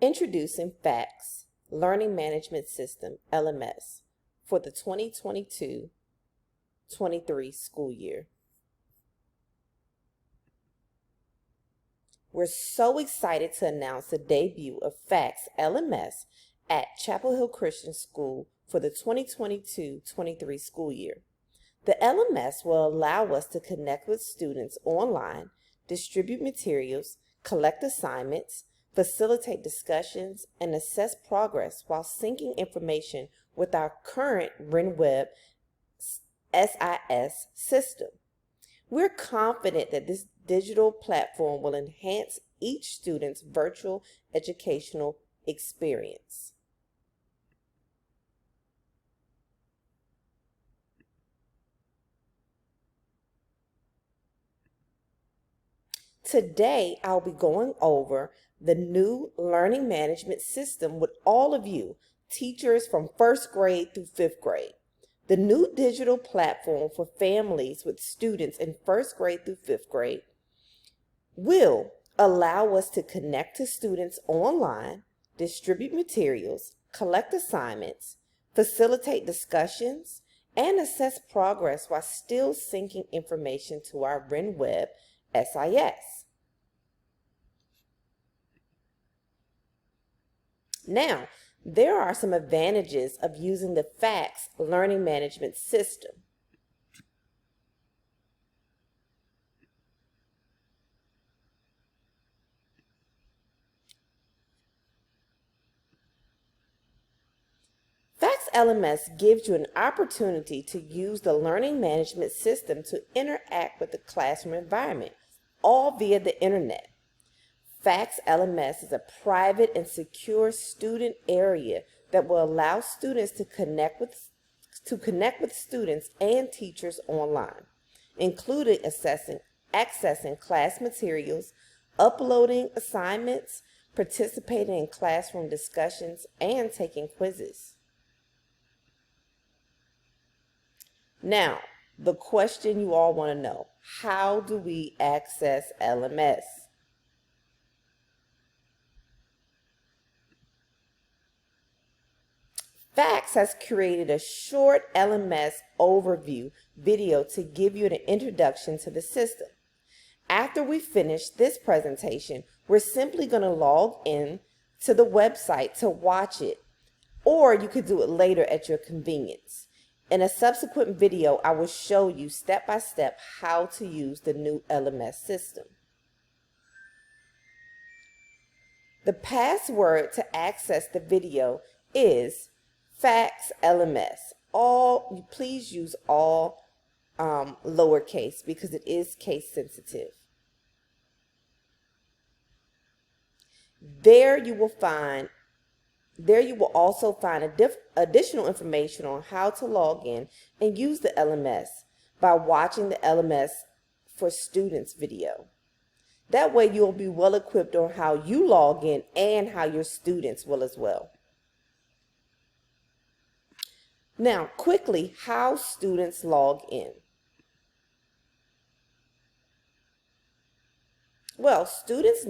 Introducing FACS, Learning Management System, LMS, for the 2022-23 school year. We're so excited to announce the debut of FACS LMS at Chapel Hill Christian School for the 2022-23 school year. The LMS will allow us to connect with students online, distribute materials, collect assignments, facilitate discussions, and assess progress while syncing information with our current RenWeb SIS system. We're confident that this digital platform will enhance each student's virtual educational experience. Today, I'll be going over the new learning management system with all of you, teachers from 1st grade through 5th grade. The new digital platform for families with students in 1st grade through 5th grade will allow us to connect to students online, distribute materials, collect assignments, facilitate discussions, and assess progress while still syncing information to our RenWeb SIS. Now, there are some advantages of using the FACS learning management system. FACS LMS gives you an opportunity to use the learning management system to interact with the classroom environment, all via the internet. FACS LMS is a private and secure student area that will allow students to connect with students and teachers online, including accessing class materials, uploading assignments, participating in classroom discussions, and taking quizzes. Now, the question you all want to know, how do we access LMS? FACS has created a short LMS overview video to give you an introduction to the system. After we finish this presentation, we're simply going to log in to the website to watch it, or you could do it later at your convenience. In a subsequent video, I will show you step by step how to use the new LMS system. The password to access the video is FACS LMS. Please use all lowercase because it is case sensitive. There you will also find additional information on how to log in and use the LMS by watching the LMS for Students video. That way you'll be well equipped on how you log in and how your students will as well. Now, quickly, how students log in. Well, students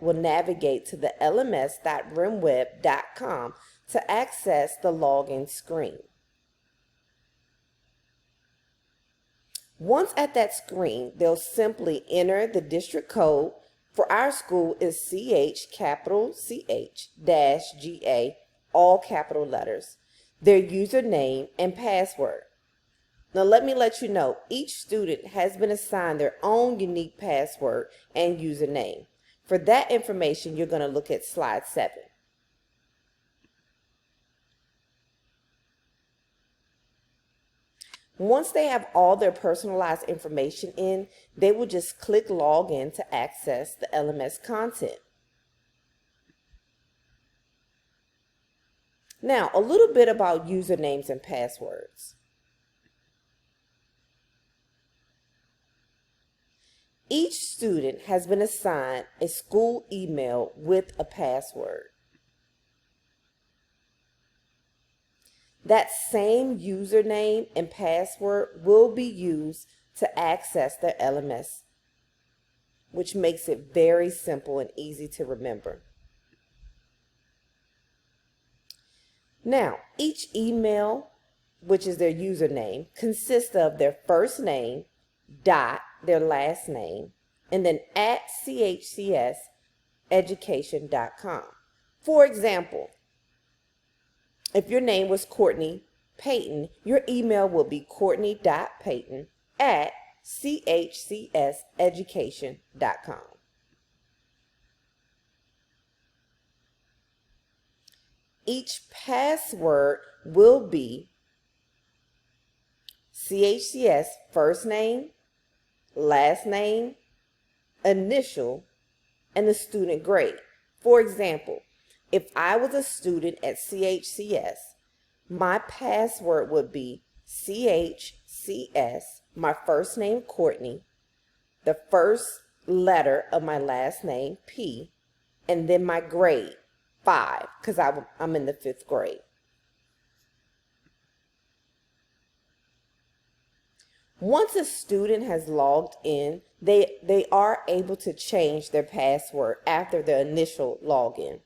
will navigate to the lms.renweb.com to access the login screen. Once at that screen, they'll simply enter the district code. For our school is CH-GA, all capital letters, their username and password. Now let me let you know, each student has been assigned their own unique password and username. For that information, you're going to look at slide 7. Once they have all their personalized information in, they will just click login to access the LMS content. Now, a little bit about usernames and passwords. Each student has been assigned a school email with a password. That same username and password will be used to access their LMS, which makes it very simple and easy to remember. Now, each email, which is their username, consists of their first name, dot, their last name, and then at chcseducation.com. For example, if your name was Courtney Peyton, your email will be courtney.peyton@chcseducation.com. Each password will be CHCS first name, last name, initial, and the student grade. For example, if I was a student at CHCS, my password would be CHCS, my first name Courtney, the first letter of my last name P, and then my grade 5, because I'm in the 5th grade. Once a student has logged in, they are able to change their password after their initial login.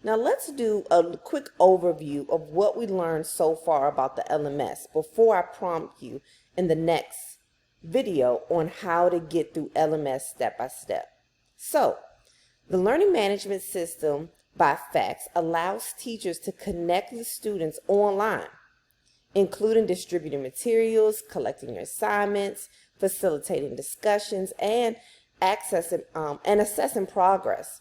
Now let's do a quick overview of what we learned so far about the LMS before I prompt you in the next video on how to get through LMS step by step. So, the learning management system by fax allows teachers to connect with students online, including distributing materials, collecting your assignments, facilitating discussions, and assessing progress.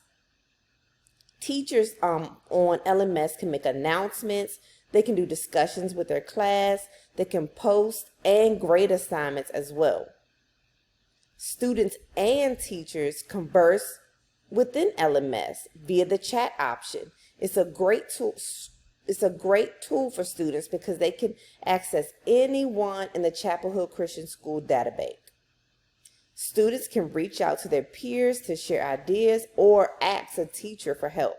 Teachers on LMS can make announcements, they can do discussions with their class, they can post and grade assignments as well. Students and teachers converse within LMS via the chat option. It's a great tool for students because they can access anyone in the Chapel Hill Christian School database. Students can reach out to their peers to share ideas or ask a teacher for help.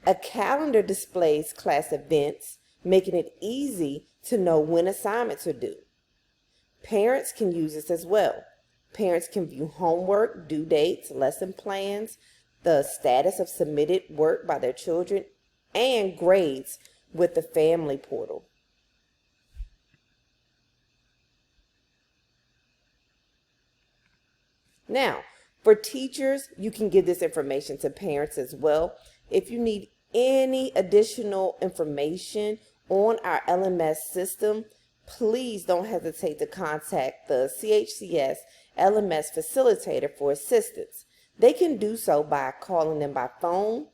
A calendar displays class events, making it easy to know when assignments are due. Parents can use this as well. Parents can view homework, due dates, lesson plans, the status of submitted work by their children, and grades with the family portal. Now, for teachers, you can give this information to parents as well. If you need any additional information on our LMS system, please don't hesitate to contact the CHCS LMS facilitator for assistance. They can do so by calling them by phone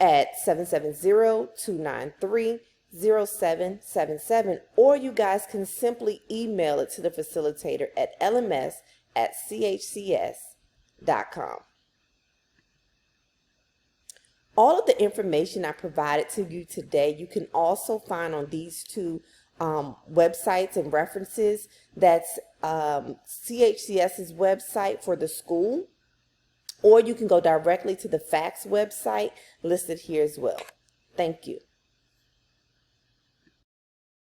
at 770-293-0777, or you guys can simply email it to the facilitator at lms@chcs.com. All of the information I provided to you today, you can also find on these two websites and references. That's CHCS's website for the school, or you can go directly to the fax website listed here as well. Thank you.